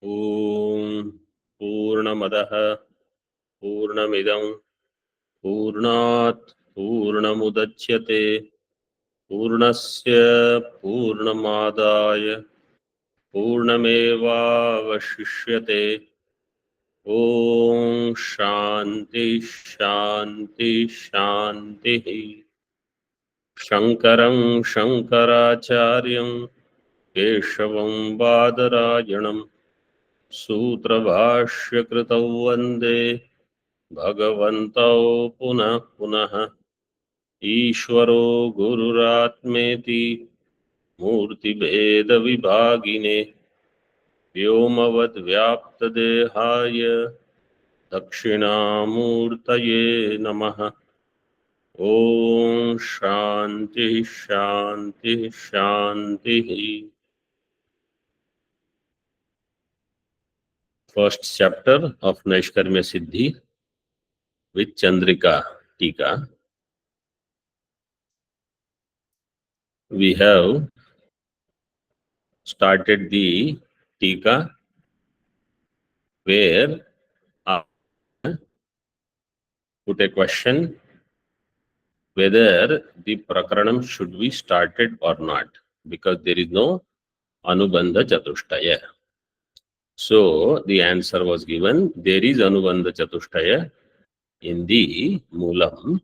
ओम पूर्णमदः पूर्णमिदं पूर्णात् पूर्णमुदच्यते पूर्णस्य पूर्णमादाय पूर्णमेवावशिष्यते। ओम शांति शांति शांति। शंकरं शंकराचार्यं केशवं बादरायणं सूत्रभाष्यकृतौ वन्दे भगवन्तौ पुनः पुनः। ईश्वरो गुरुरात्मेति मूर्तिभेदविभागिने व्योमवद्व्याप्तदेहाय दक्षिणामूर्तये नमः। ओम शांति शांति शांति। First chapter of Naishkarmya Siddhi with Chandrika Tika. We have started the Tika where I put a question whether the Prakaranam should be started or not, because there is no Anubandha Chatushtaya. So the answer was given, there is Anubandha Chatushtaya in the Moolam,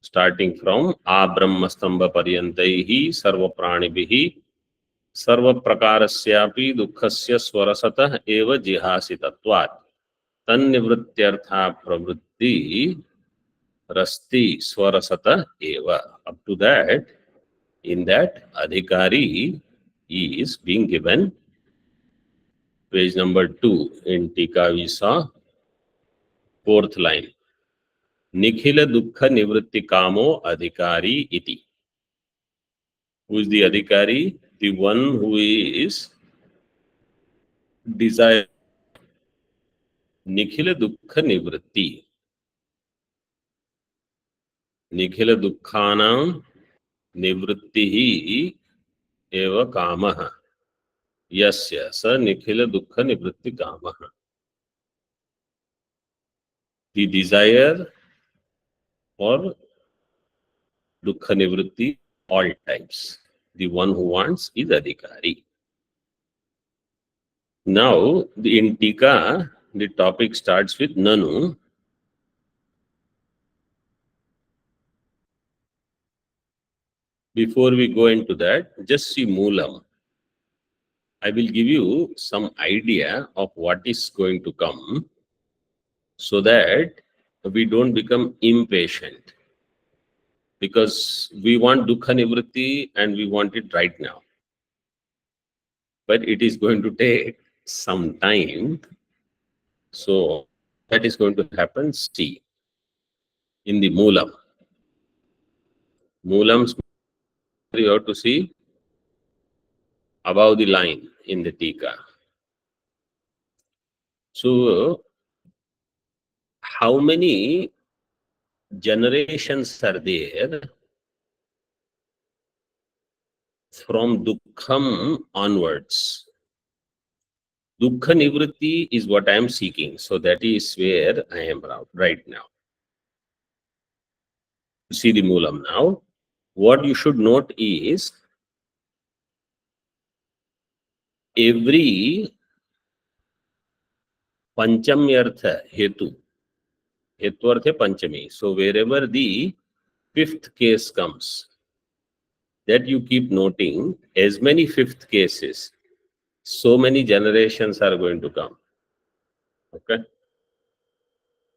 starting from Abrahmastambha Paryantaihi Sarva Pranibhihi Sarva Prakarasyapi Dukkhasya Swarasatah Eva Jihasitatvat Tannivrityartha Pravritti Rasti Swarasata Eva. Up to that, in that Adhikari is being given. Page number 2 in Tika we saw 4th line. Nikhila Dukkha Nivritti Kamo Adhikari iti. Who is the Adhikari? The one who is desire Nikhila Dukkha Nivritti. Nikhila Dukkhanam Nivrittihi eva Kamaha. Yasya sa Nikhila Dukkha Nivritti Kamaha. The desire for Dukkha Nivritti, all types. The one who wants is Adhikari. Now, in Tika, the topic starts with Nanu. Before we go into that, just see Moolam. I will give you some idea of what is going to come so that we don't become impatient. Because we want Dukkha Nivritti and we want it right now. But it is going to take some time. So that is going to happen, see, in the Moolam. Moolam's you have to see above the line in the Tika. So, how many generations are there from Dukkham onwards? Dukkha Nivritti is what I am seeking. So that is where I am right now. See the Moolam now. What you should note is every Panchamyartha Hetu. Hetvartha Panchami. So wherever the 5th case comes, that you keep noting, as many 5th cases, so many generations are going to come. Okay?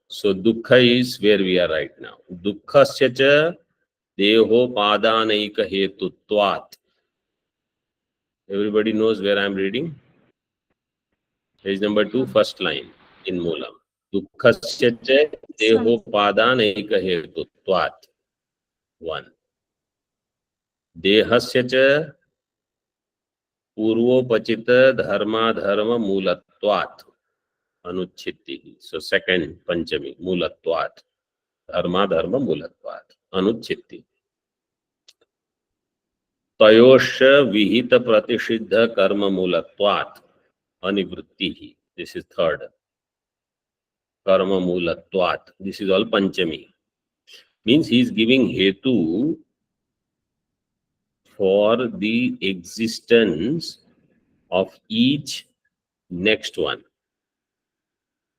So Dukkha is where we are right now. Dukkhasya cha deho padanaika hetutvat. Everybody knows where I am reading? Page number 2, first line in Moolam. Dukkhasya cha deho padanaika hetutvat. 1. Dehasya cha purvopachita dharma dharma moolatvat. Anuchitti. So second Panchami, Moolatvat. Dharma dharma moolatvat. Anuchitti. Tayosha vihita pratishidha karma moolatvat. anivrittihi. This is third. Karma moolatvat. This is all panchami. Means he is giving hetu for the existence of each next one.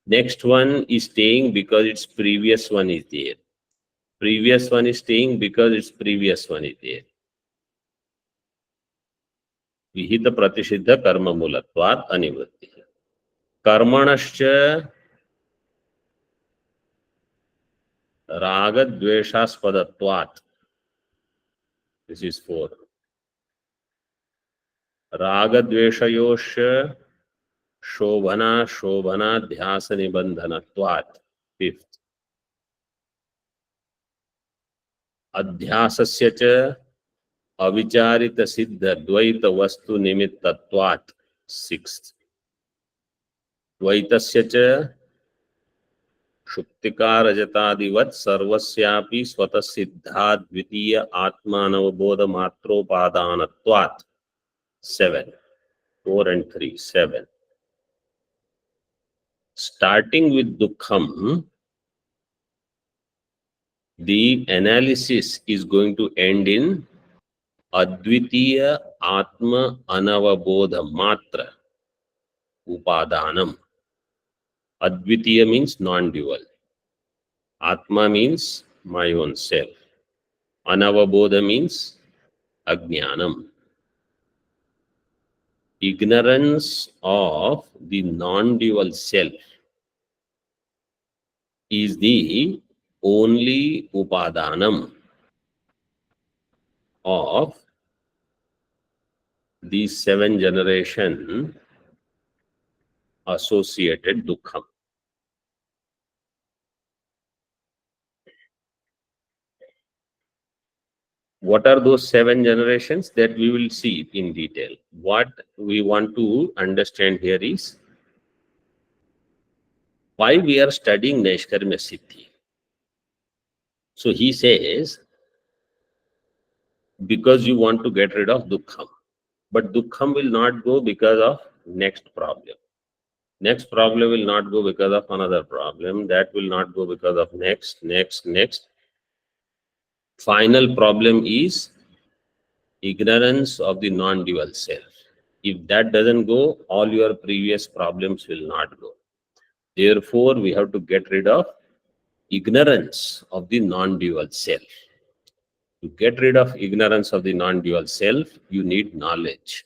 Next one is staying because its previous one is there. Previous one is staying because its previous one is there. Vihita pratisiddha karma moolatvat anivritti. Karmanascha raga dveshaspadatvat. This is 4. Raga dveshayosha shobhana shobhana dhyasa nibandhanatvat. 5th. अध्यासस्य च अविचारित सिद्ध द्वैत वस्तु निमित्तत्वात्. 6th. द्वैतस्य च शुक्तिका रजतादिवत् सर्वस्यापि स्वतः सिद्धा द्वितीय आत्मानवबोध मात्रोपादानत्वात्. 7. 4 and 3. 7. Starting with dukkham, the analysis is going to end in advitiya atma anavabodha matra upadanam. Advitiya means non-dual. Atma means my own self. Anavabodha means ajnanam. Ignorance of the non-dual self is the only upadanam of these 7 generation associated dukkham. What are those 7 generations? That we will see in detail. What we want to understand here is why we are studying Naishkarmya Siddhi. So he says, because you want to get rid of dukkham. But dukkham will not go because of next problem. Next problem will not go because of another problem. That will not go because of next. Final problem is ignorance of the non-dual self. If that doesn't go, all your previous problems will not go. Therefore, we have to get rid of ignorance of the non-dual self. To get rid of ignorance of the non-dual self, you need knowledge.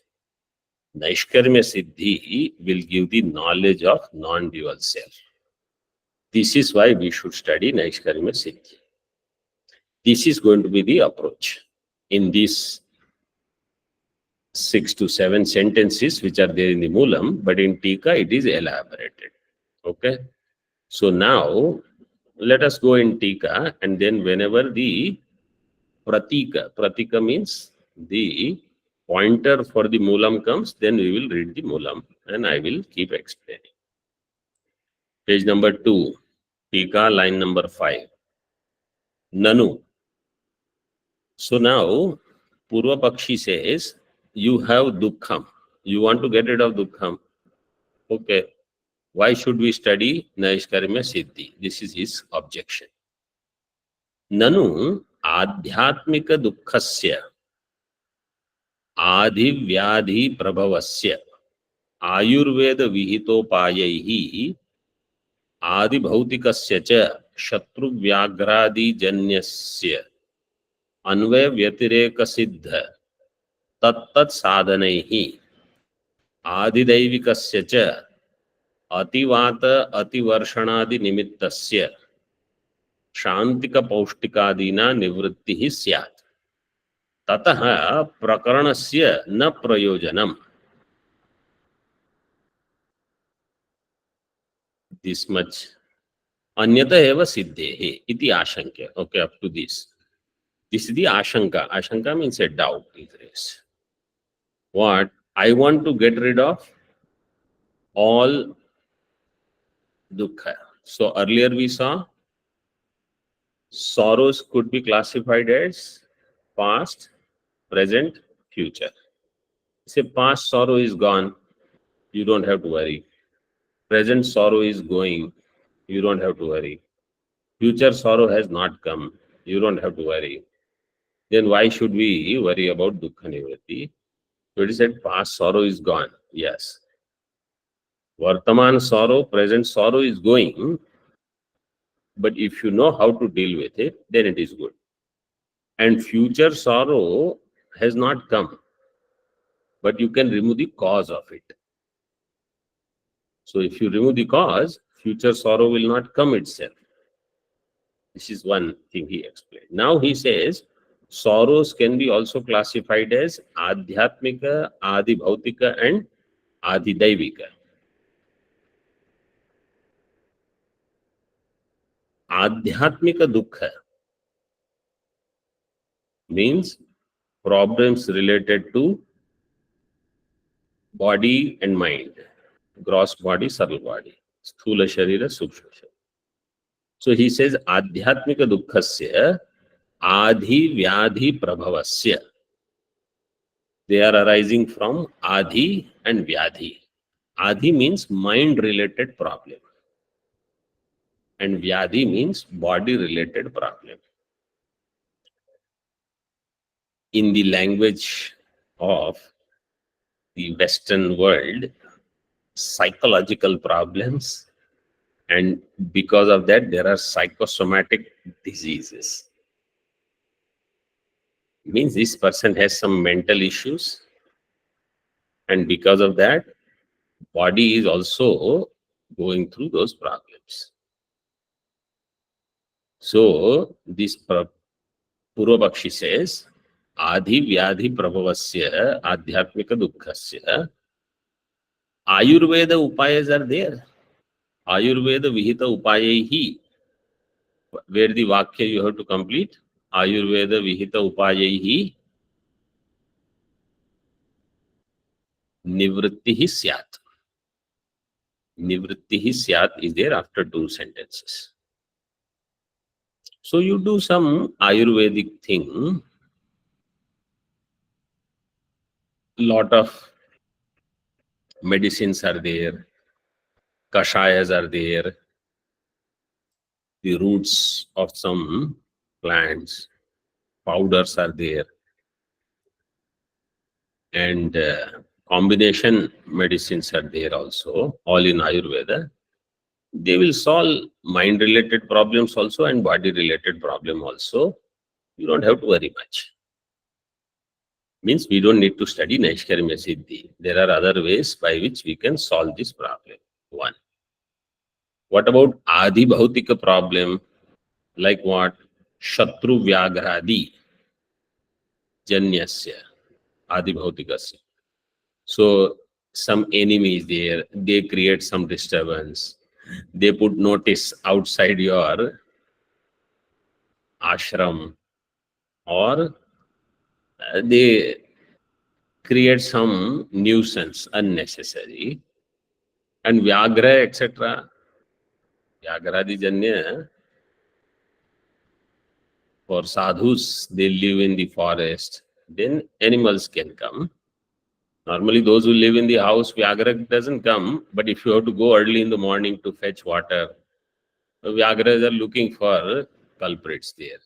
Naishkarmya Siddhi will give the knowledge of non-dual self. This is why we should study Naishkarmya Siddhi. This is going to be the approach in these 6 to 7 sentences which are there in the Moolam, but in Tika it is elaborated. Okay. So now let us go in Tika, and then whenever the pratika means the pointer for the Moolam comes, then we will read the Moolam and I will keep explaining. Page number 2, Tika, line number 5. Nanu. So now Purva Pakshi says, you have dukkham. You want to get rid of dukkham. Okay. Why should we study Naishkarmya Siddhi? This is his objection. Nanu adhyatmika dukkhasya adhivyadhi prabhavasya ayurveda vihitopayaihi adibhautikasya cha shatru vyagradi janyasya अन्वय व्यतिरेक सिद्ध तत्तत् साधनैः आदिदैविकस्य च अतिवात अतिवर्षणादि निमित्तस्य शांतिक पौष्टिकादीना निवृत्तिः स्यात् ततः प्रकरणस्य न प्रयोजनम्. This much अन्यतः एव सिद्धेः इति आशंक्य. Okay, up to this. This is the ashanka. Ashanka means a doubt is raised. What? I want to get rid of all dukkha. So earlier we saw sorrows could be classified as past, present, future. Say past sorrow is gone. you don't have to worry. Present sorrow is going, you don't have to worry. Future sorrow has not come, you don't have to worry. Then why should we worry about dukkha nivritti? So it is said past sorrow is gone. Yes. Vartaman sorrow, present sorrow is going, but if you know how to deal with it, then it is good. And future sorrow has not come, but you can remove the cause of it. So if you remove the cause, future sorrow will not come itself. This is one thing he explained. Now he says, sorrows can be also classified as adhyatmika, adibhautika, and adidaivika. Adhyatmika dukkha means problems related to body and mind, gross body, subtle body, sthula sharira, sukshma sharira. So he says, adhyatmika dukkhasya adhi vyadhi prabhavasya. They are arising from adhi and vyadhi. Adhi means mind related problem, and vyadhi means body related problem. In the language of the Western world, psychological problems, and because of that there are psychosomatic diseases. Means this person has some mental issues, and because of that body is also going through those problems. So this Purvabakshi says adhi vyadhi prabhavasya adhyatmika dukkhasya ayurveda upayas are there. Ayurveda vihita upayaihi, where the vakya you have to complete. Ayurveda vihita upayaihi nivrittihi syat. Nivrittihi syat is there after two sentences. So you do some Ayurvedic thing, lot of medicines are there, kashayas are there, the roots of some plants, powders are there, and combination medicines are there also, all in Ayurveda. They will solve mind related problems also and body related problem also. You don't have to worry much. Means we don't need to study Naishkarmya Siddhi. There are other ways by which we can solve this problem. One. What about Adi Bhautika problem? Like what? Shatru Vyagradi Janyasya Adi Bhautikasya. So some enemy is there, they create some disturbance. They put notice outside your ashram, or they create some nuisance unnecessary, and Vyagra, etc. Vyagradi Janya, for sadhus, they live in the forest, then animals can come. Normally, those who live in the house, Vyagra doesn't come, but if you have to go early in the morning to fetch water, Vyagras are looking for culprits there.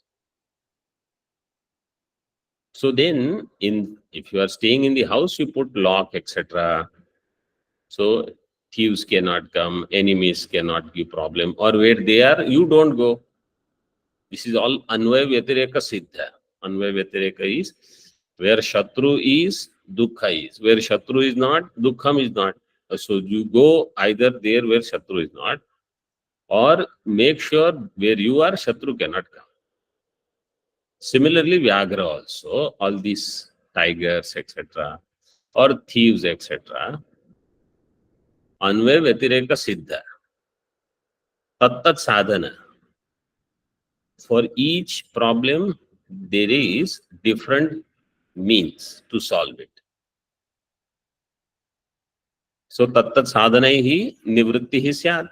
So then, if you are staying in the house, you put lock, etc. So thieves cannot come, enemies cannot give problem, or where they are, you don't go. This is all Anvaya Vyatireka Siddha. Anvaya Vyatireka is where Shatru is, Dukkha is. Where Shatru is not, Dukkham is not. So you go either there where Shatru is not, or make sure where you are, Shatru cannot come. Similarly, Vyagra also, all these tigers, etc., or thieves, etc., Anvaya Vyatireka Siddha, Tattat Sadhana. For each problem, there is different means to solve it. So Tattat Sadhanaihi Nivrittihi Syat.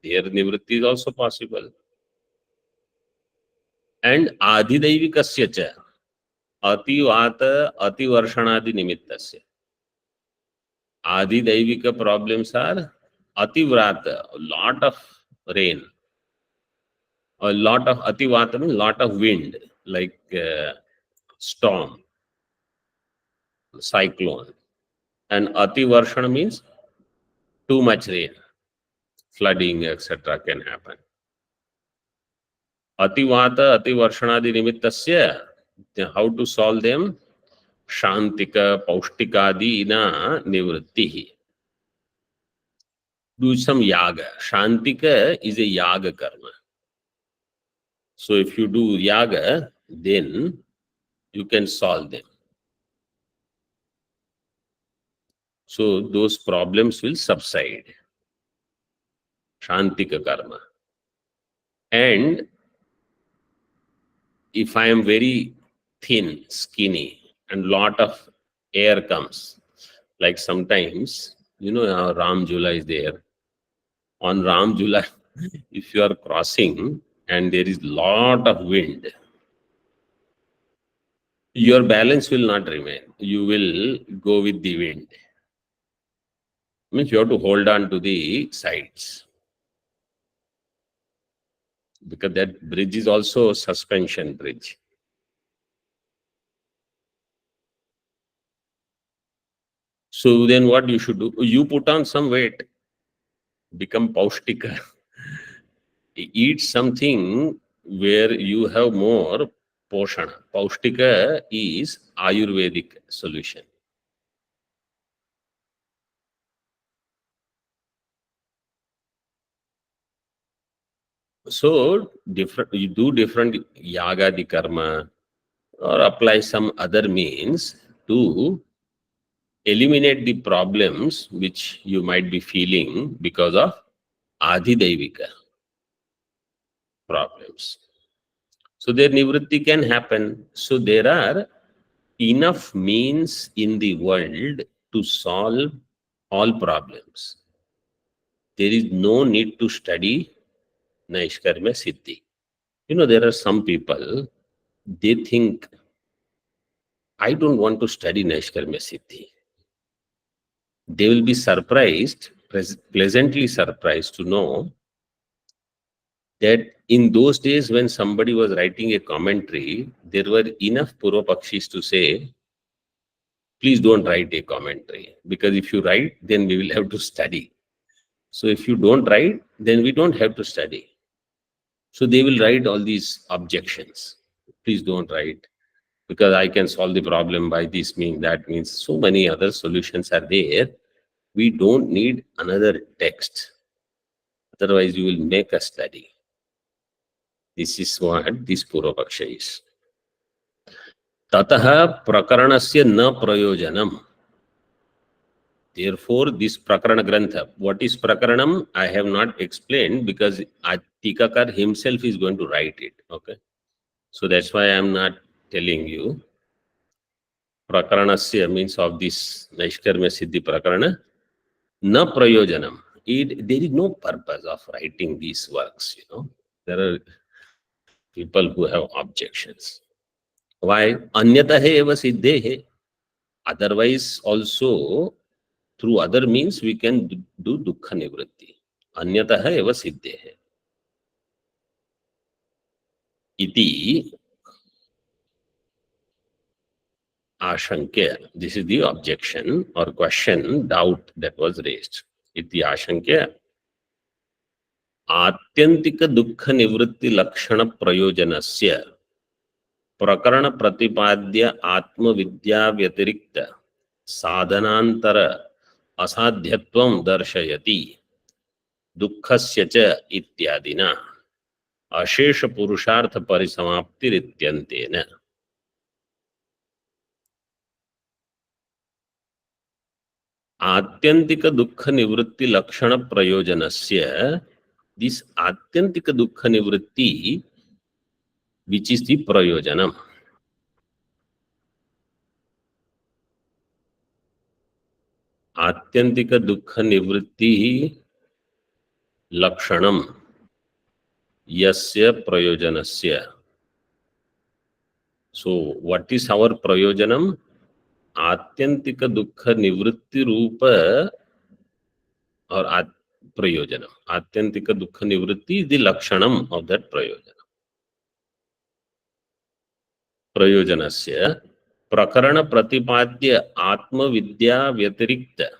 Here Nivritti is also possible. And Adhidaivikasya cha Ati Vata Ati Varshanadi Nimittasya. Adi Daivika problems are Ativrata, a lot of rain, a lot of Ativata means lot of wind, like storm, cyclone. And Ativarshana means too much rain, flooding, etc. can happen. Ativata, Ativarshanadi nimittasya, how to solve them? Shantika, Paustikadi na nivrittihi. Do some yaga. Shantika is a yaga karma. So if you do yaga, then you can solve them. So those problems will subside. Shantika karma. And if I am very thin, skinny, and lot of air comes, like sometimes, Ram Jula is there. On Ram Jula, if you are crossing and there is lot of wind, your balance will not remain. You will go with the wind. Means you have to hold on to the sides. Because that bridge is also a suspension bridge. So then what you should do? You put on some weight, become paustika. Eat something where you have more poshana. Paustika is Ayurvedic solution. So you do different yaga di karma or apply some other means to eliminate the problems which you might be feeling because of Adhidaivika problems. So their nivritti can happen. So there are enough means in the world to solve all problems. There is no need to study Naishkarmya Siddhi. There are some people, they think, I don't want to study Naishkarmya Siddhi. They will be surprised, pleasantly surprised to know that in those days when somebody was writing a commentary, there were enough Purvapakshis to say, please don't write a commentary, because if you write, then we will have to study. So if you don't write, then we don't have to study. So they will write all these objections. Please don't write, because I can solve the problem by this means, that means. So many other solutions are there. We don't need another text. Otherwise, you will make us study. This is what this Purvapaksha is. Tataha prakaranasya na prayojanam. Therefore, this prakarana grantha, what is prakaranam? I have not explained because Tikakar himself is going to write it. Okay. So that's why I am not telling you. Prakaranasya means of this Naishkarmya Siddhi prakarana, na prayojanam. There is no purpose of writing these works, There are people who have objections. Why? Anyatahe eva siddhehe. Otherwise, also, through other means, we can do dukkha nivritti. Anyataha eva siddhehe. Iti ashankya. This is the objection or question, doubt that was raised. Iti ashankya. Atyantika dukkha nivritti lakshana prayojanasya प्रकरण प्रतिपाद्य आत्मविद्या व्यतिरिक्त साधनांतर असाध्यत्वं दर्शयति दुःखस्य च इत्यादिना अशेष पुरुषार्थ परिसमाप्तिरित्यन्तेन. आत्यंतिक दुःख निवृत्ति लक्षण प्रयोजनस्य, दिस आत्यंतिक दुःख निवृत्ति which is the prayojanam. आत्यंतिक दुःख निवृत्ति लक्षणम यस्य prayojanasya. So what is our prayojanam? Atyantika Dukkha Nivritti Rupa or Prayojanam. Atyantika Dukkha Nivritti is the Lakshanam of that Prayojanam. Prayojanasya Prakarana Pratipadya Atma Vidya Vyatirikta.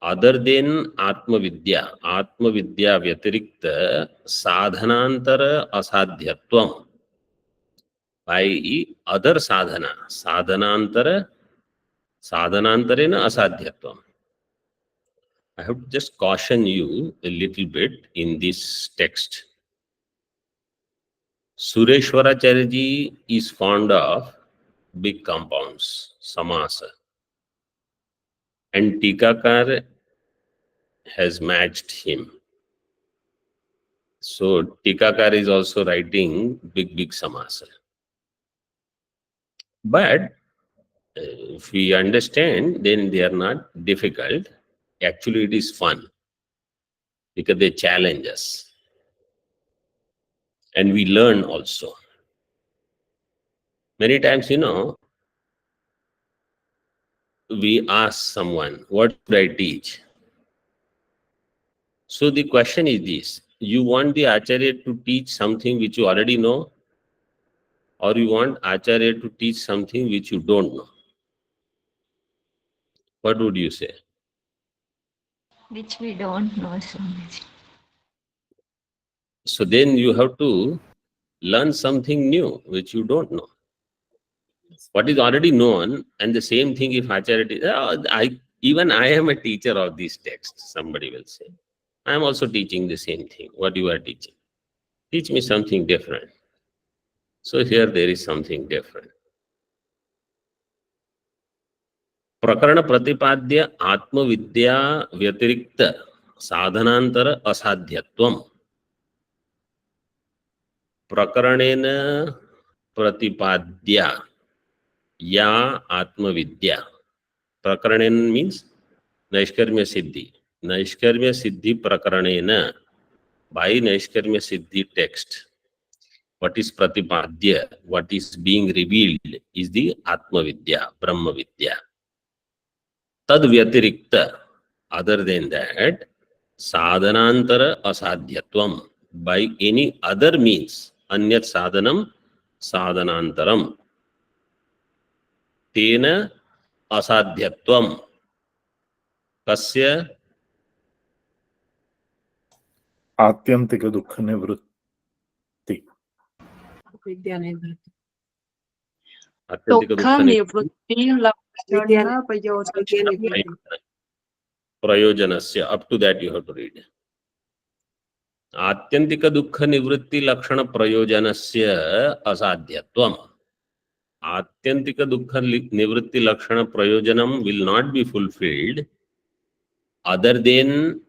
Other than Atma Vidya Vyatirikta Sadhanantara Asadhyatvam. By other sadhanantarena asadhyatvam. I have to just caution you a little bit in this text. Sureshwaracharya ji is fond of big compounds, samasa, and Tikakar has matched him. So Tikakar is also writing big samasa. But if we understand, then they are not difficult. Actually, it is fun because they challenge us. And we learn also. Many times, we ask someone, what should I teach? So the question is this: you want the Acharya to teach something which you already know, or you want Acharya to teach something which you don't know? What would you say? Which we don't know, Swamiji. So then you have to learn something new which you don't know. What is already known, and the same thing if Acharya, even I am a teacher of these texts, somebody will say. I am also teaching the same thing, what you are teaching. Teach me something different. So here there is something different. Prakarana Pratipadya Atma Vidya Vyatirikta Sadhanantara Asadhyatvam. Prakaranena Pratipadya Ya Atma Vidya. Prakaranen means Naishkarmya Siddhi. Naishkarmya Siddhi Prakaranena, by Naishkarmya Siddhi text, what is Pratipadya, what is being revealed is the Atma Vidya, Brahma Vidya. Tad Vyatirikta, other than that, Sadhanantara Asadhyatvam, by any other means, Anyat Sadhanam, Sadhanantaram, Tena Asadhyatvam, Kasya आत्यंतिक दुख निवृत्ति Atyantika Dukkha Nivritti Prayojanasya. Up to that you have to read. Atyantika Dukkha Nivritti Lakshana Prayojanasya Asadhyatvam. Atyantika Dukkha Nivritti Lakshana Prayojanam will not be fulfilled other than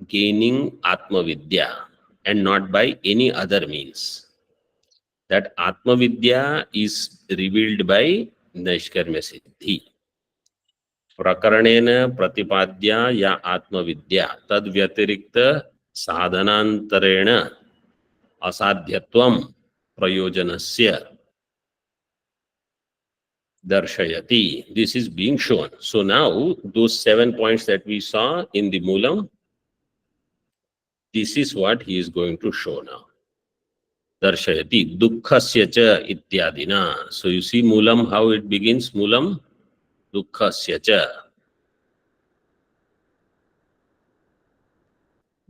gaining Atma Vidya and not by any other means. That Atma Vidya is revealed by Naishkarmya Siddhi. Prakaranena Pratipadya Ya Atma Vidya Tad Vyatirikta Sadhanantarena Asadhyatvam Prayojanasya Darshayati. This is being shown. So now those 7 points that we saw in the Moolam, this is what he is going to show now. Darshayati Dukkhasya cha ityadina. So you see Moolam, how it begins. Moolam Dukkhasya cha.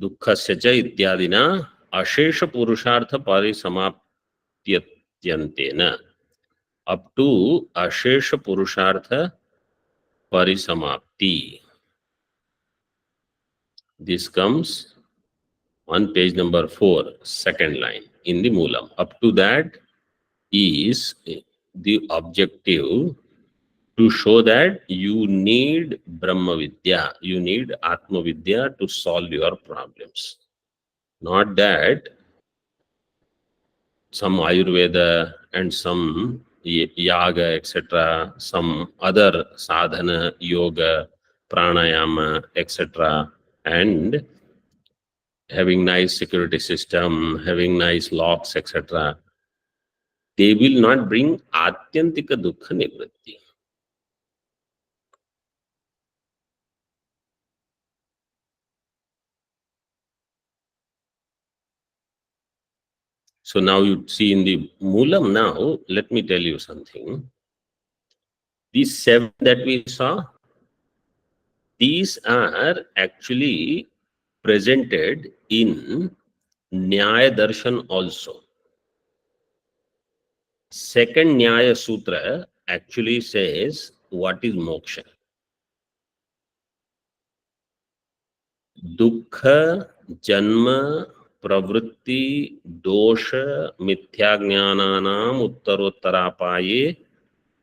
Dukkhasya cha ityadina Ashesha Purushartha Parisamaptyantena. Up to Ashesha Purushartha Parisamapti. This comes on page number 4, second line in the Moolam. Up to that is the objective to show that you need Brahma Vidya, you need Atma Vidya to solve your problems. Not that some Ayurveda and some Yaga, etc., some other sadhana, yoga, pranayama, etc., and having nice security system, having nice locks, etc., they will not bring atyantika dukkha nivritti. So now you see in the Moolam now, let me tell you something. These 7 that we saw, these are actually presented in Nyaya Darshan also. Second Nyaya Sutra actually says what is moksha. Dukkha, janma, pravritti, dosha, mithya jnananam uttarottarapaye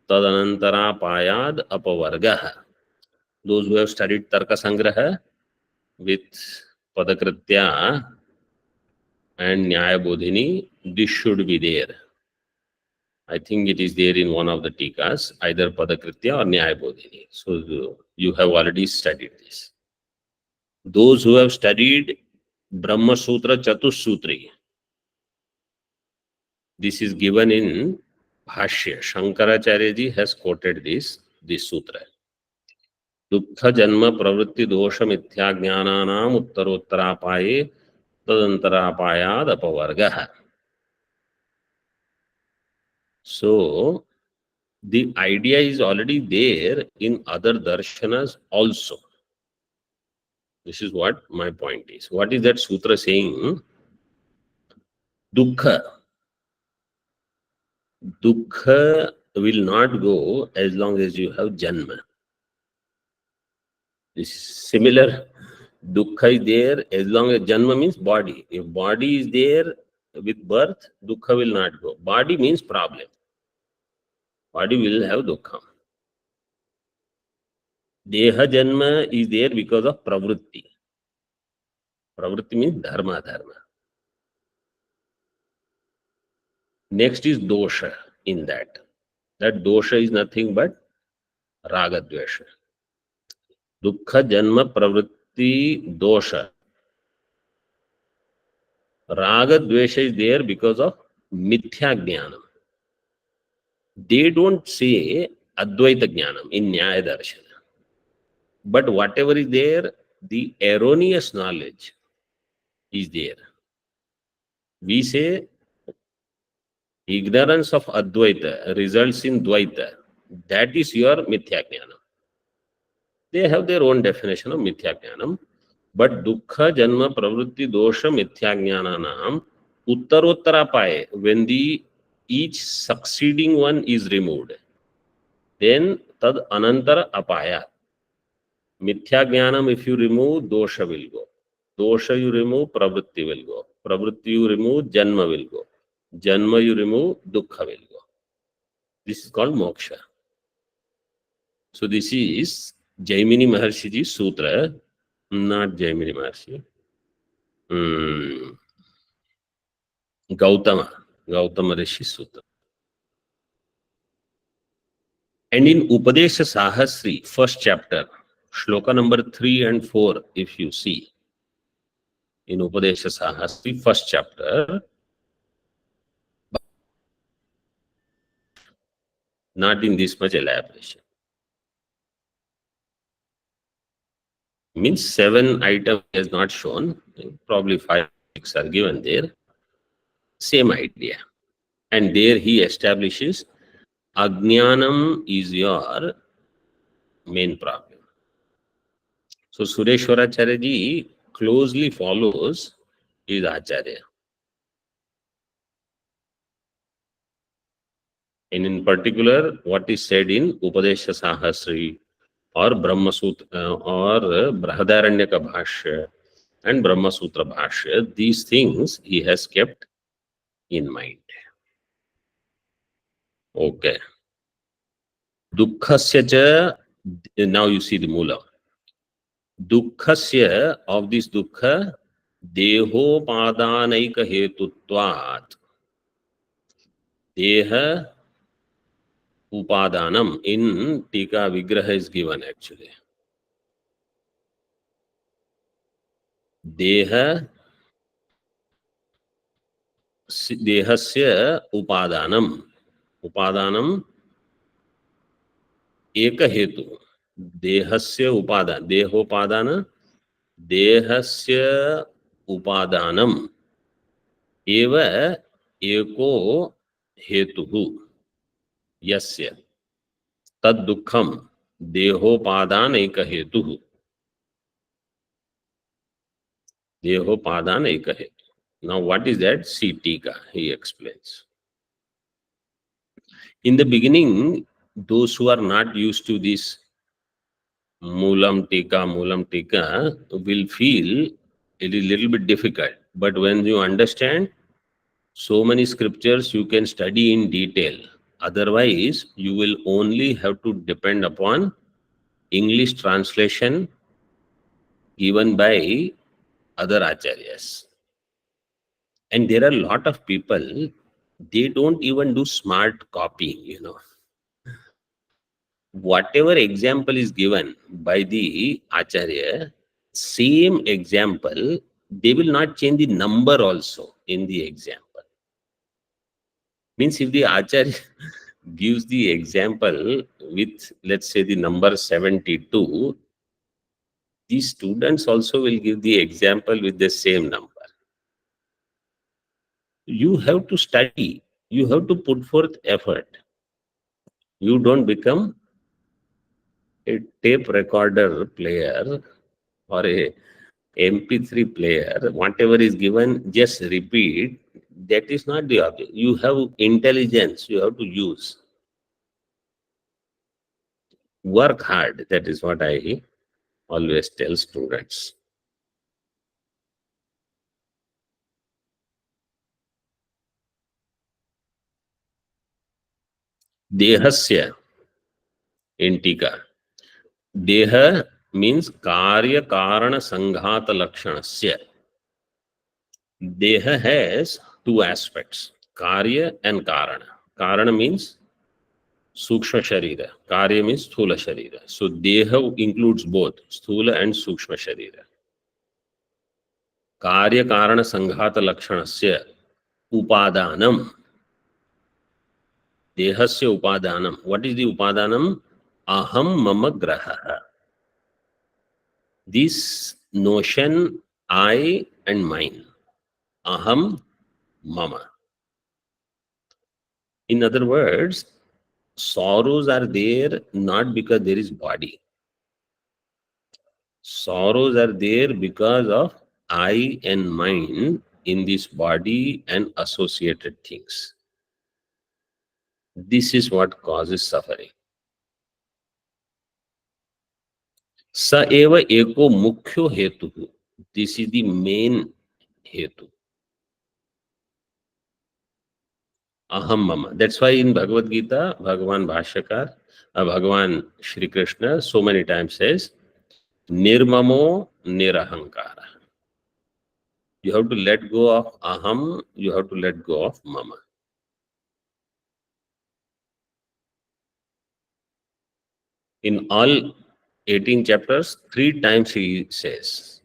tadanantarapayad apavargah. Those who have studied Tarka Sangraha with Padakritya and Nyaya Bodhini, this should be there. I think it is there in one of the Tikas, either Padakritya or Nyaya Bodhini. So you have already studied this. Those who have studied Brahma Sutra Chatussutri, this is given in Bhashya. Shankaracharya ji has quoted this sutra. Dukkha janma pravritti dosha mithya jnananam uttarottarapaye tadantarapayad apavargah. So the idea is already there in other darshanas also. This is what my point is. What is that sutra saying? Dukkha. Dukkha will not go as long as you have janma. This is similar. Dukkha is there as long as janma means body. If body is there with birth, dukkha will not go. Body means problem. Body will have dukkha. Deha janma is there because of pravritti. Pravritti means dharma. Next is dosha in that. That dosha is nothing but raga dvesha. Dukkha janma pravritti dosha. Raga dvesha is there because of mithya jnanam. They don't say advaita jnanam in Nyaya Darshana. But whatever is there, the erroneous knowledge is there. We say ignorance of advaita results in dvaita. That is your mithya jnanam. They have their own definition of mithya jnanam. But dukkha janma pravritti dosha mithya jnananam uttarottarapaye, when the each succeeding one is removed, then tad anantara apaya. Mithya jnanam, if you remove, dosha will go. Dosha you remove, pravritti will go. Pravritti you remove, janma will go. Janma you remove, dukkha will go. This is called moksha. So this is Jaimini Maharshiji's sutra, not Jaimini Maharshi. Gautama Rishi Sutra. And in Upadesha Sahasri, first chapter, shloka number 3 and 4, if you see, in Upadesha Sahasri, first chapter, not in this much elaboration. Means 7 items is not shown, probably 5, 6 are given there. Same idea. And there he establishes Ajnanam is your main problem. So Sureshwaracharya ji closely follows his Acharya. And in particular, what is said in Upadesha Sahasri or Brahma Sutra or Brahadaranyaka Bhashya and Brahma Sutra Bhashya, these things he has kept in mind. Okay. Dukkhasya cha, now you see the Mula. Dukkhasya, of this dukkha, dehopadanaika hetutvat. Deha upadanam. In Tika, Vigraha is given actually. Deha देहस्य उपादानम, उपादानम एक हेतु, देहस्य उपादान, देहोपादान, देहस्य उपादानम एव एको हेतुः यस्य तद दुःखम देहोपादान एक हेतुः, देहोपादान एक हेतु. Now what is that? See Tika, he explains. In the beginning, those who are not used to this Moolam Tika will feel it is little bit difficult. But when you understand so many scriptures, you can study in detail. Otherwise, you will only have to depend upon English translation given by other acharyas. And there are a lot of people, they don't even do smart copying. Whatever example is given by the acharya, same example, they will not change the number also in the example. Means if the acharya gives the example with, let's say, the number 72, the students also will give the example with the same number. You have to study, you have to put forth effort. You don't become a tape recorder player or a MP3 player. Whatever is given, just repeat. That is not the object. You have intelligence, you have to use. Work hard. That is what I always tell students. Dehasya in Tika. Deha means karya karana sanghata lakshanasya. Deha has two aspects, karya and karana. Karana means Sukshma Sharira. Karya means Sthula Sharira. So Deha includes both Sthula and Sukshma Sharira. Karya Karana Sanghata Lakshanasya Upadanam. Dehasya Upadanam. What is the Upadanam? Aham Mama Graha. This notion, I and mine. Aham Mama. In other words, sorrows are there not because there is body. Sorrows are there because of I and mind in this body and associated things. This is what causes suffering. Sa eva eko mukhyo hetu. This is the main hetu. Aham mama. That's why in Bhagavad Gita, Bhagavan Bhashyakar, Bhagavan Shri Krishna so many times says, Nirmamo Nirahankara. You have to let go of aham, you have to let go of mama. In all 18 chapters, 3 times he says.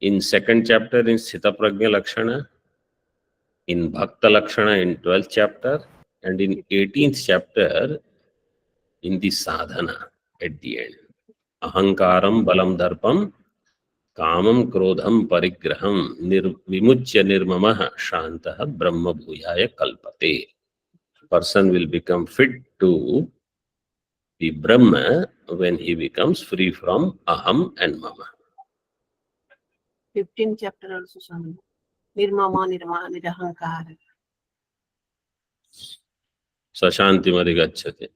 In second chapter in Sthita Prajna Lakshana, in Bhakta Lakshana in 12th chapter, and in 18th chapter in the sadhana at the end. Ahankaram balam darpam kamam krodham parigraham vimuchya nirmamah shantaha brahma bhuyaya kalpate. Person will become fit to the Brahma when he becomes free from aham and mama. 15th chapter also, Swami. Nirmama nirahankara. Sashanti marigacchate.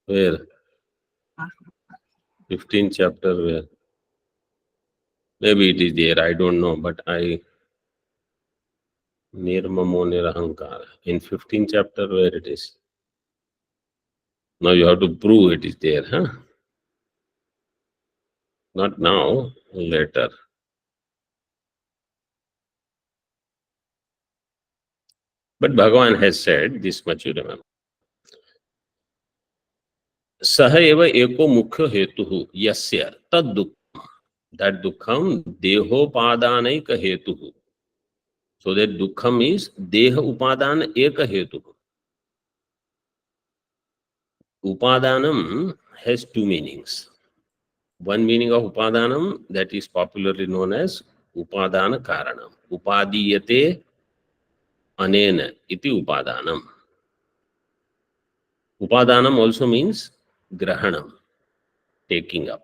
Where? 15th chapter where? Maybe it is there, I don't know, but Nirmamo Nirahankara. In 15th chapter where it is? Now you have to prove it is there, huh? Not now, later. But Bhagavan has said, this much you remember. Saha eva eko mukhyo hetuhu yasya tad dukkham. That dukkham dehopadanaika hetuhu. So that dukkham is deha upadana eka hetu. Upadanam has two meanings. One meaning of upadanam, that is popularly known as upadana karanam. Upadiyate anena iti upadanam. Upadanam also means grahanam, taking up.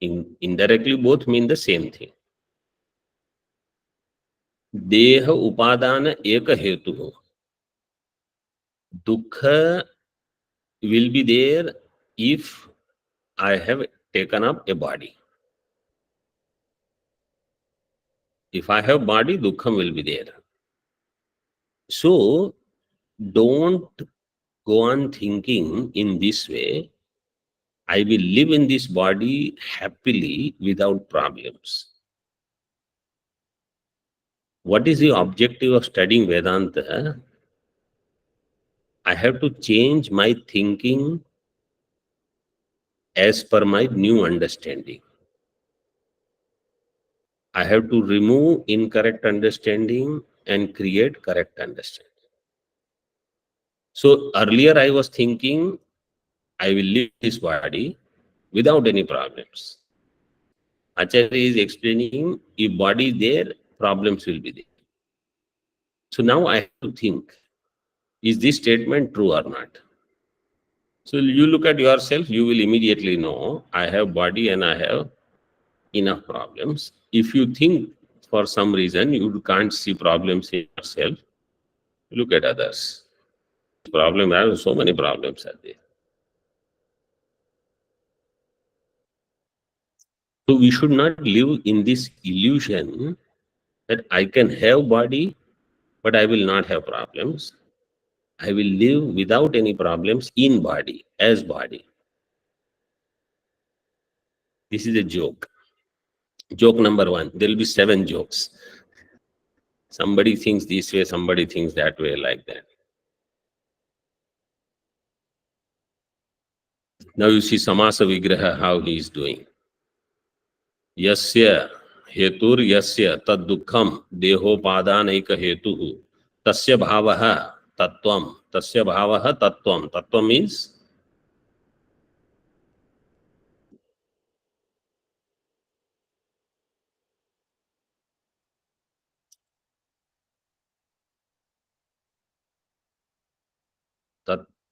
Indirectly, both mean the same thing. Deha upadana eka hetu. Dukkha will be there if I have taken up a body. If I have body, dukkham will be there. So don't go on thinking in this way, I will live in this body happily without problems. What is the objective of studying Vedanta? I have to change my thinking as per my new understanding. I have to remove incorrect understanding and create correct understanding. So earlier I was thinking, I will leave this body without any problems. Acharya is explaining, if body is there, problems will be there. So now I have to think, is this statement true or not? So you look at yourself, you will immediately know, I have body and I have enough problems. If you think for some reason you can't see problems in yourself, look at others. Problem, I have so many problems are there. So we should not live in this illusion that I can have body, but I will not have problems. I will live without any problems in body, as body. This is a joke. Joke number one. There will be 7 jokes. Somebody thinks this way, somebody thinks that way, like that. Now you see Samasa Vigraha, how he is doing. Yasya hetur yasya tad dukkham dehopadanaika hetuhu tasya bhavaha tattvam. Tasya bhavaha tattvam. Tattvam means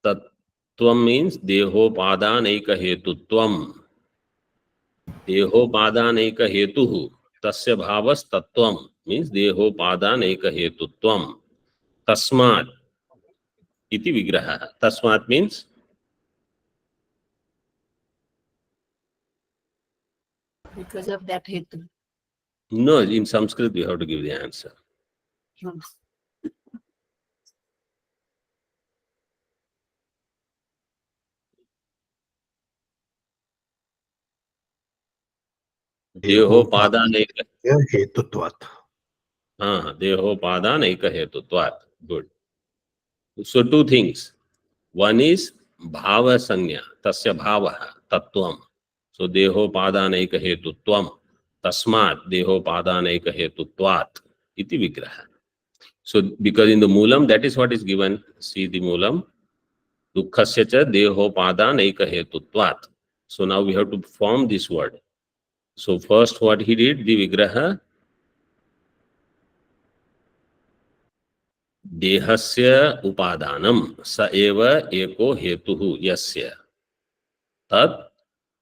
tattvam means dehopadanaika hetutvam. Dehopadanaika hetuhu tasya bhavas tattvam means dehopadanaika hetutvam. Tasmat iti vigraha. Tasmat means Because of that hetu. no, in Sanskrit you have to give the answer. Hmm. Dehopadanaika हेतुत्वात् Dehopadanaika hetutvat. Good. So 2 things. One is bhava sanya, tasya bhavaha, tattvam. So dehopadanaika hetutvam. Tasmat dehopadanaika hetutvat. Iti vigraha. So because in the moolam, that is what is given. See the moolam. Dukkhasya cha dehopadanaika hetutvat. So now we have to form this word. So first what he did, the vigraha. देहस्य उपादानम स एव एको हेतुः यस्य तत्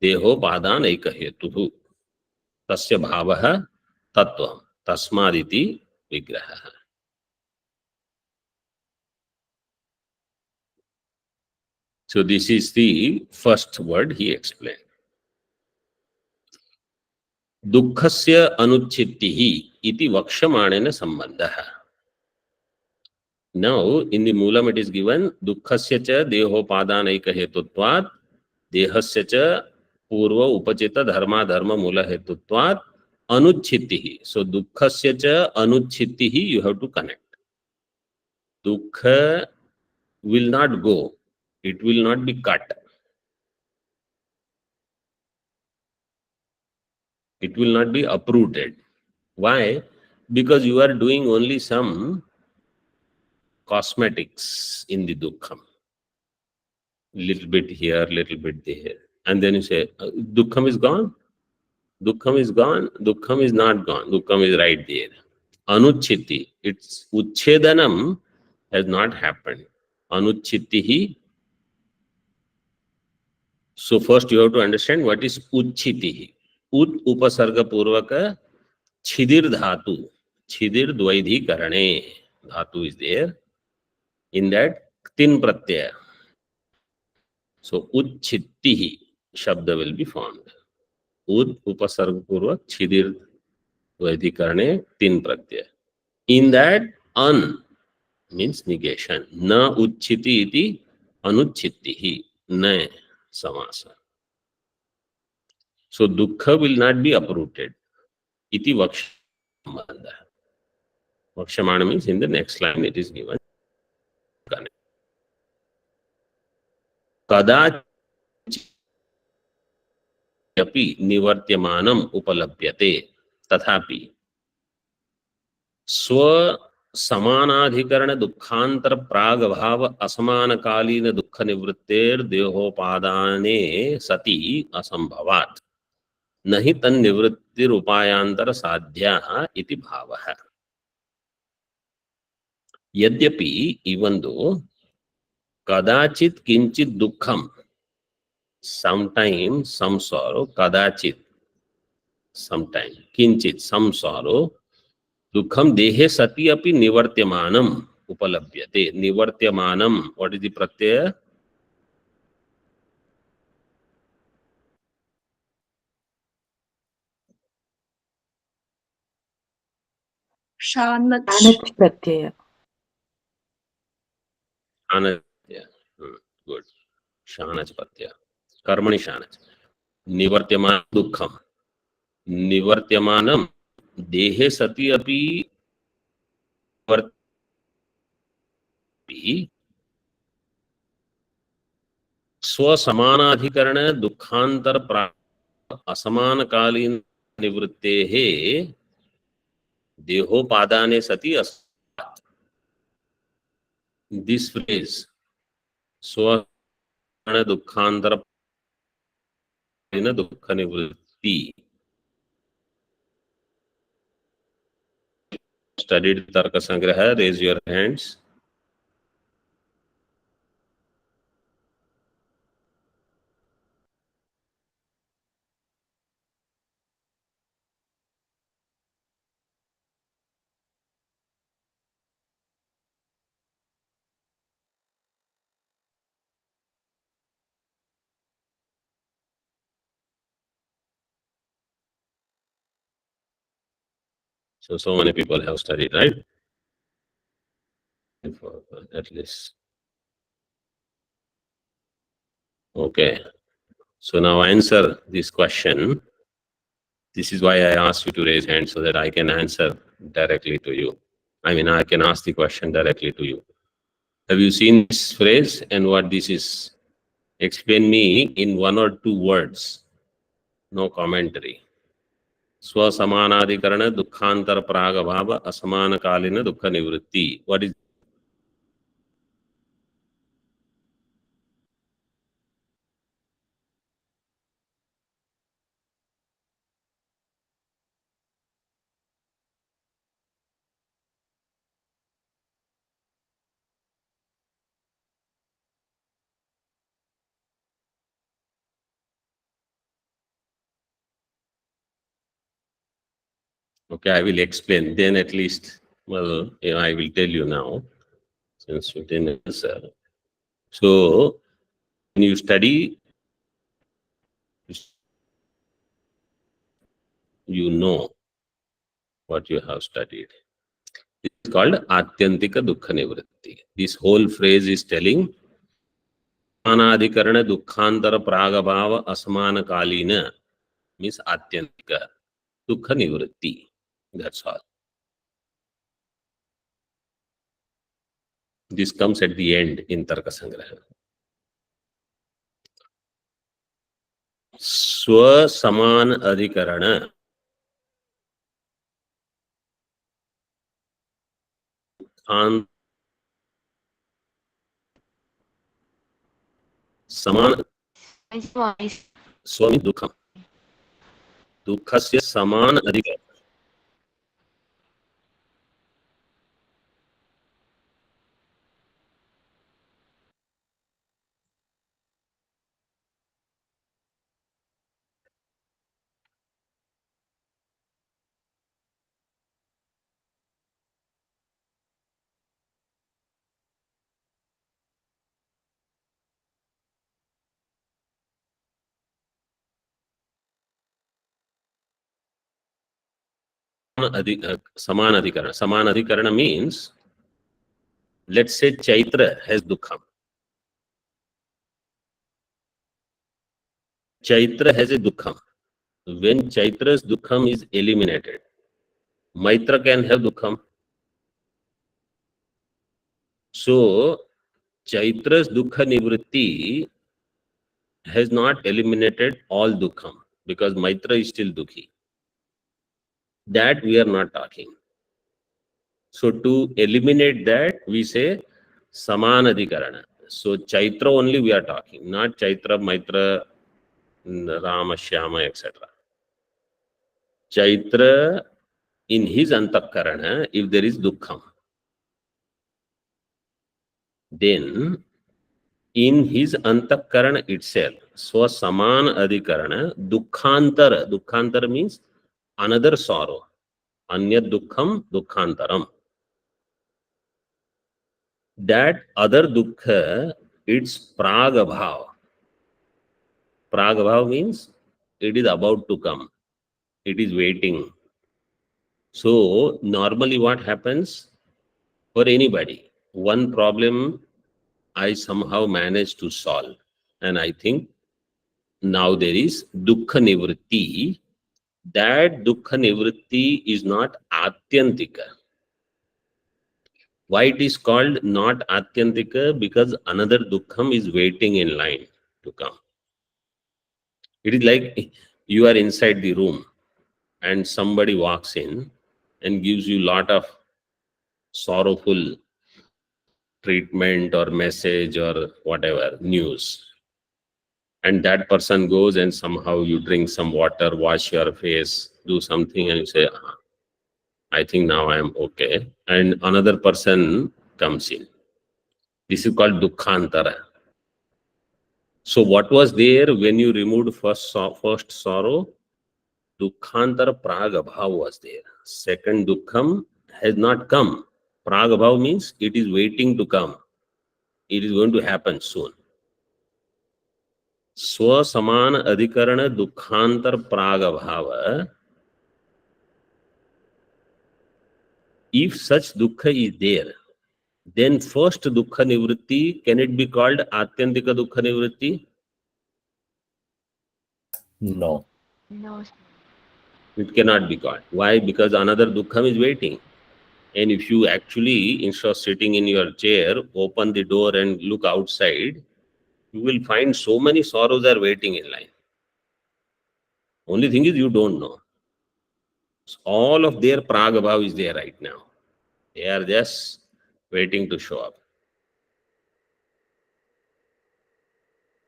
देहोपादान एक हेतुः तस्य भावः तत्त्वं तस्मादिति विग्रहः. So this is the first word he explained. दुःखस्य अनुच्छित्तिः इति वक्ष्यमाणेन सम्बन्धः. Now, in the moolam it is given, dukkhasya cha dehopadanaika hetutvat, dehasya cha purva upachita dharma dharma mula hetutvat, anuchittihi. So, dukkhasya cha anuchittihi you have to connect. Dukkha will not go. It will not be cut. It will not be uprooted. Why? because you are doing only some cosmetics in the dukkham. Little bit here, little bit there. And then you say, dukkham is gone? Dukkham is gone? Dukkham is not gone. Dukkham is right there. Anuchiti. Its uchchedanam has not happened. Anuchitihi. So first you have to understand what is uchchitihi. Ut upasarga purvaka छिदिर धातु छिदिर द्वैधीकरणे धातु is there in that tin pratyaya. So uchchittihi shabda will be formed. Ud upasarga purvak छिदिर द्वैधीकरणे tin pratyaya. In that an means negation. Na uchchiti iti anuchchittihi na samasa. So dukkha will not be uprooted. Iti vakshamana. Vakshamana means in the next line it is given. कदाचिदपि निवर्त्यमानम उपलभ्यते तथापि स्व समानाधिकरण दुखांतर प्राग भाव असमान कालीन दुख निवृत्तेर देहोपादाने सति असंभवात् नहि तन्निवृत्तिर उपायांतर साध्या इति भावः. यद्यपि even though कदाचित किंचित दुखम sometime some sorrow kadachit sometime kinchit some sorrow dukham dehe sati api nivartyamanam upalabhyate. Nivartyamanam, what is the pratyaya? Shanach. Shanach pratyaya. Shanach. Good. Shanach pratyaya. Karmani shanach. Nivartyaman dukham. Nivartyamanam dehe sati api स्वसमानाधिकरण दुखांतर प्राप्त असमान कालीन निवृत्तेः देहोपादाने सति अस्मात्. This phrase स्वसमान दुखांतर कालीन दुख निवृत्ति. Studied Tarka Sangraha, raise your hands. So many people have studied, right? At least. Okay. So now answer this question. This is why I asked you to raise hands so that I can answer directly to you. I mean, I can ask the question directly to you. Have you seen this phrase and what this is? Explain me in one or two words. No commentary. Swasamanadikarana dukkhantar pragabhava asamana kalina dukkha nivritti. What is? Okay, I will explain. Then at least, well, I will tell you now, since you didn't answer. So, when you study, you know what you have studied. It's called Atyantika Dukkha Nivritti. This whole phrase is telling Anadikarana Dukkhantara Pragabhava Asmana Kalina means Atyantika Dukkha Nivritti. That's all. This comes at the end in Tarka Sangraha. Swa Saman Adhikarana dukhan saman Voice. Swami dukham. Dukhasya saman adhikar. Samanadhikarana. Samanadhikarana means, let's say Chaitra has dukham. Chaitra has a dukham. When Chaitra's dukham is eliminated, Maitra can have dukham. So, Chaitra's dukha nivritti has not eliminated all dukham because Maitra is still dukhi. That we are not talking. So to eliminate that, we say samanadhikarana. So Chaitra only we are talking, not Chaitra, Maitra, Rama, Shyama, etc. Chaitra, in his antakarana, if there is dukkham, then in his antakarana itself, so saman adhikarana, dukkhantara. Dukkhantara means another sorrow. Anyad dukkham, dukkhantaram. That other dukkha, it's pragabhav. Pragabhav means it is about to come. It is waiting. So normally what happens for anybody, one problem I somehow managed to solve. And I think now there is dukkha nivritti. That dukkha nivritti is not atyantika. Why it is called not atyantika? Because another dukkham is waiting in line to come. It is like you are inside the room and somebody walks in and gives you lot of sorrowful treatment or message or whatever news, and that person goes and somehow you drink some water, wash your face, do something, and you say, "Ah, I think now I am okay," and another person comes in. This is called dukkhantara. So what was there when you removed first sorrow? Dukkhantara pragabhav was there. Second dukkham has not come. Pragabhav means it is waiting to come. It is going to happen soon. Swasamana adhikarana dukkhantar pragabhava. If such dukkha is there, then first dukkha nivritti, can it be called atyantika dukkha nivritti? No. No. It cannot be called. Why? Because another dukkham is waiting. And if you actually, instead of sitting in your chair, open the door and look outside, you will find so many sorrows are waiting in line. Only thing is you don't know. All of their pragabhav is there right now. They are just waiting to show up.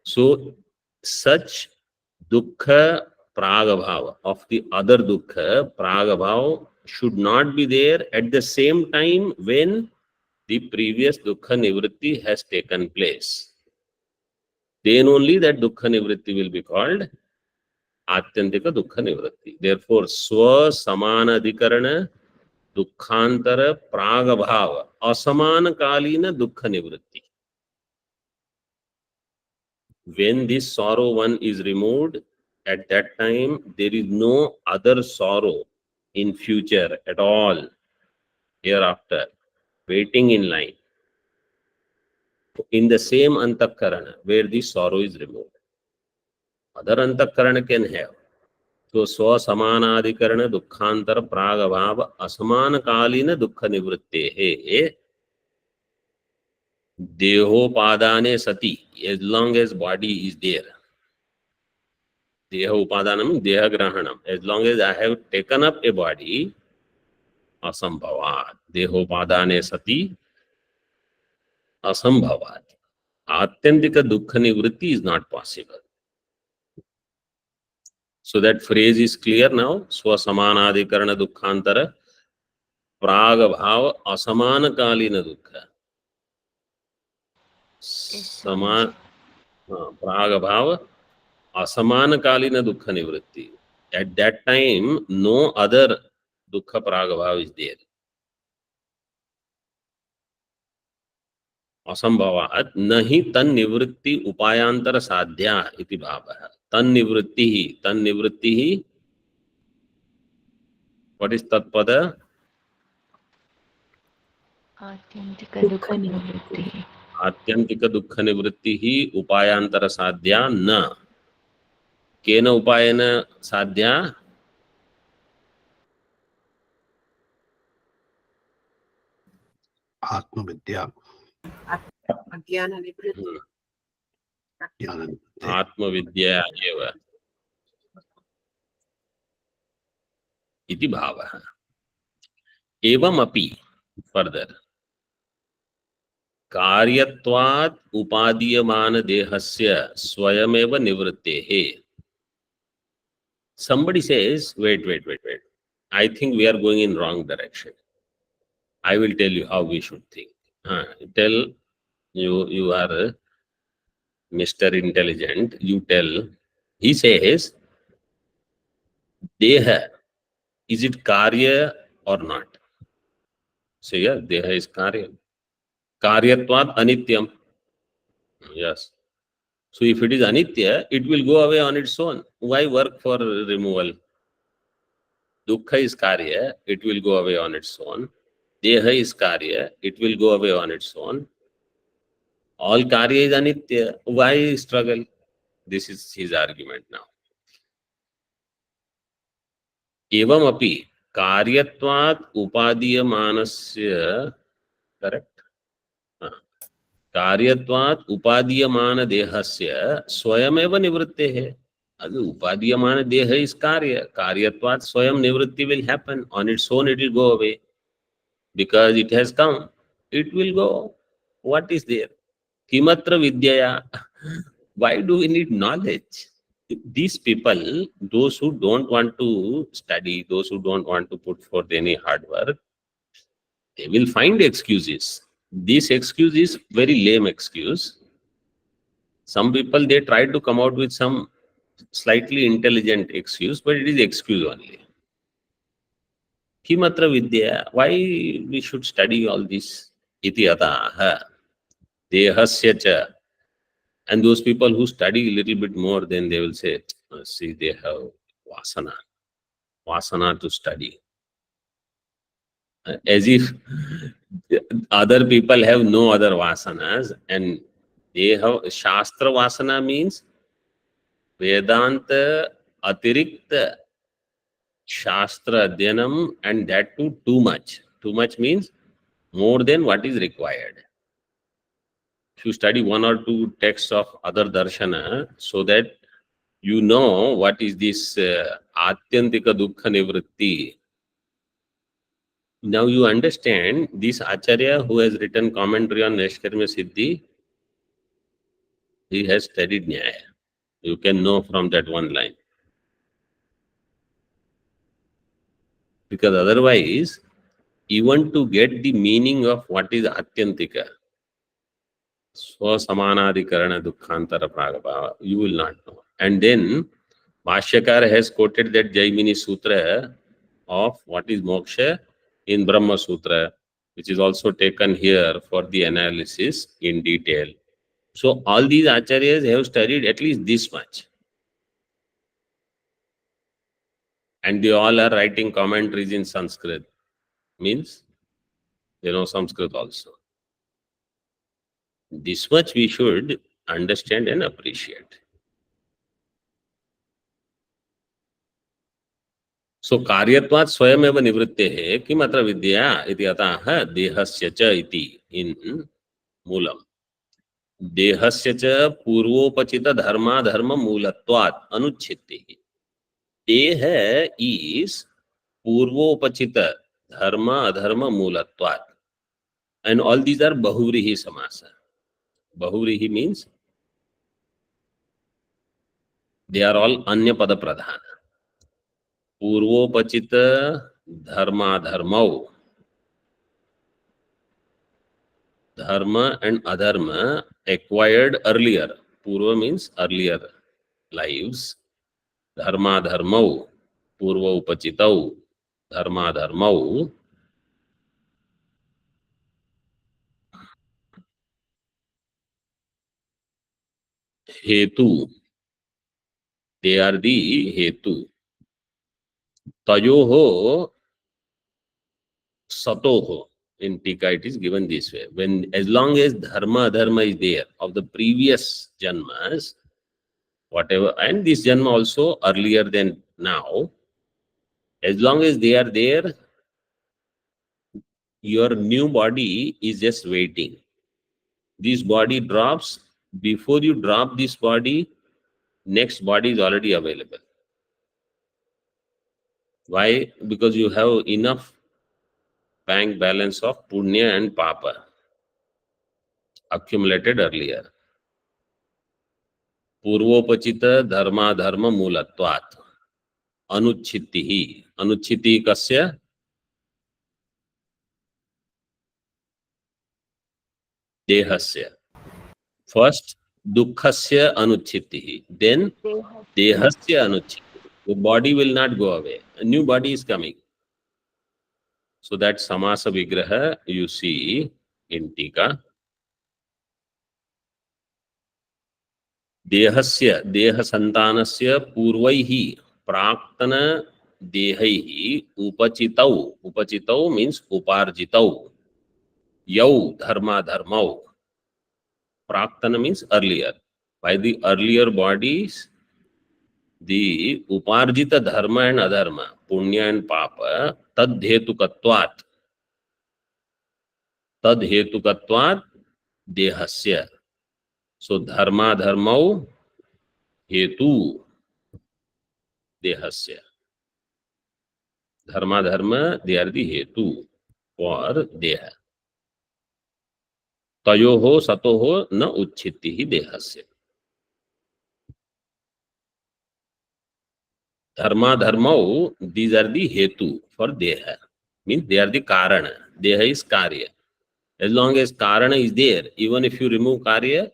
So such dukkha pragabhav of the other dukkha pragabhav should not be there at the same time when the previous dukkha nivritti has taken place. Then only that dukkha nivritti will be called atyantika dukkha nivritti. Therefore, swa samana adhikarana dukkhantara pragabhava asamana kalina dukkha nivritti. When this sorrow one is removed, at that time there is no other sorrow in future at all hereafter waiting in line in the same antakarana where the sorrow is removed. Other antakarana can have. So swa samanadhikarana dukkhantara pragabhava asamana kalina dukkha nivrittehe dehopadane sati, as long as body is there. Deha upadanam, deha grahanam. As long as I have taken up a body, asambhavat, देहोपादाने सति असंभवात् आत्यंतिक दुख निवृत्ति is not possible. So that phrase is clear now. स्वसमानाधिकरण दुखांतर प्राग भाव असमान कालीन दुख Yes, समान Swamiji. प्राग भाव असमान कालीन दुख निवृत्ति. At that time, no other dukha praga bhav is there. असंभवात् नहि तन्निवृत्ति उपायांतर साध्या इति भावः. तन्निवृत्ति what is tatpada? Atyantika dukha nivritti. आत्यंतिक दुख निवृत्ति ही उपायांतर साध्या न. केन उपायन साध्या? आत्मविद्या अज्ञान निवृत्ति ज्ञाननिवृत्ते आत्मविद्या एव इति भावः. एवमपि फर्दर कार्यत्वात् उपादीयमान देहस्य स्वयमेव निवृत्तेः. Somebody says, wait. I think we are going in wrong direction. I will tell you how we should think. Tell you are Mr. Intelligent. You tell. He says, Deha, is it Karya or not? So yeah, Deha is Karya. Karyatvat Anityam. Yes. So if it is Anitya, it will go away on its own. Why work for removal? Dukkha is Karya, it will go away on its own. Deha is Karya, it will go away on its own. All Karya is Anitya. Why struggle? This is his argument now. Evam api karyatvat upadiyamansya, correct? Karyatvat upadiyamana dehasya swayameva nivrittehe. Upadiyamana deha is Karya. Karyatvat swayam nivritti will happen. On its own it will go away. Because it has come, it will go. What is there? Kimatra vidyaya. Why do we need knowledge? These people, those who don't want to study, those who don't want to put forth any hard work, they will find excuses. This excuse is very lame excuse. Some people, they try to come out with some slightly intelligent excuse, but it is excuse only. Kimatra vidya, why we should study all this? Iti ataha, dehasya cha. And those people who study a little bit more, then they will say, see, they have vasana to study. As if other people have no other vasanas, and they have Shastra vasana means Vedanta atirikta Shastra adyanam, and that too much. Too much means more than what is required. If you study one or two texts of other darshana, so that you know what is this atyantika dukkha nivritti. Now you understand this Acharya who has written commentary on Naishkarmya Siddhi, he has studied Nyaya. You can know from that one line. Because otherwise, even to get the meaning of what is Atyantika, Swasamanadikarana Dukkhantara Pragabhava, you will not know. And then, Bhashyakara has quoted that Jaimini Sutra of what is moksha in Brahma Sutra, which is also taken here for the analysis in detail. So, all these acharyas have studied at least this much. And they all are writing commentaries in Sanskrit. Means, they know Sanskrit also. This much we should understand and appreciate. So, karyatvat swayameva nivrittehe kimatra vidya iti ataha dehasya cha iti in moolam. Dehasya cha purvopachita dharma dharma moolatvat anuchittehi. Deha is purvopachita dharma, adharma, moolatvat. And all these are bahuvrihi samasa. Bahuvrihi means they are all anya pada pradhana. Purvopachita dharma dharmau. Dharma and adharma acquired earlier. Purva means earlier lives. Dharma dharmau. Purva upachitau. Dharma dharmau. Hetu. They are the hetu. Tayoho satoho. In Tika it is given this way. When as long as dharma adharma is there of the previous janmas, whatever, and this janma also earlier than now, as long as they are there, your new body is just waiting. This body drops. Before you drop this body, next body is already available. Why? Because you have enough bank balance of punya and papa accumulated earlier. Purvopachita dharma dharma moolatvat. Anuchitihi. Anuchiti kasya? Dehasya. First, dukkhasya anuchitihi. Then, dehasya anuchitihi. The body will not go away. A new body is coming. So that samasa vigraha you see in Tika. Dehasya, deha santanasya purvaihi praktana dehaihi upachitau. Upachitau means uparjitau. Yau dharma dharmau. Praktana means earlier. By the earlier bodies, the uparjita dharma and adharma, punya and papa, tad hetukatvat. Tad hetukatvat dehasya. So dharma dharmau hetu dehasya. Dharma dharma, they are the hetu for deha. Tayoho satoho na uchchitihi dehasya. Dharma dharmau, these are the hetu for deha. Means they are the karana. Deha is karya. As long as karana is there, even if you remove karya,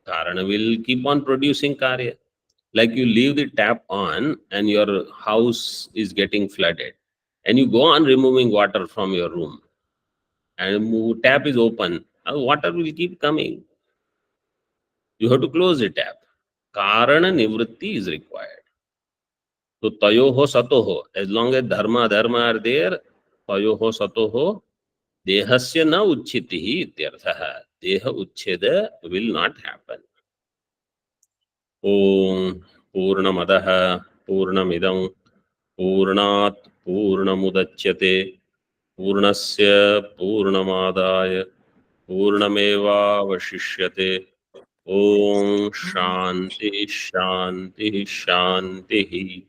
karana will keep on producing karya. Like you leave the tap on and your house is getting flooded, and you go on removing water from your room, and tap is open, water will keep coming. You have to close the tap. Karana nivritti is required. So tayoho satoho, as long as dharma dharma are there, tayoho satoho dehasya na uchchitihi ityarthaha. Deha uchcheda will not happen. Om Purnamadaha Purnamidam Purnat Purnamudachyate Purnasya Purnamadaya Purnameva Vashishyate. Om Shanti Shanti Shanti.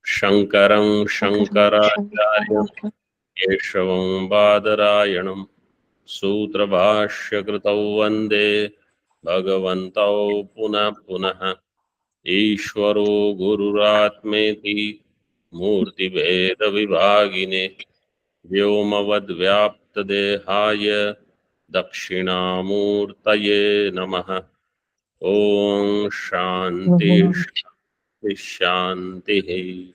Shankaram Shankaracharya Keshavam Badarayanam Sutra Bhashya Kritau Vande Bhagavantau Punah Punah. Ishvaro Gururatmeti Murti Veda Vibhagine Vyomavad Vyapta Dehaya Dakshinamurtaye Namaha. Om Shanti Shanti Shanti.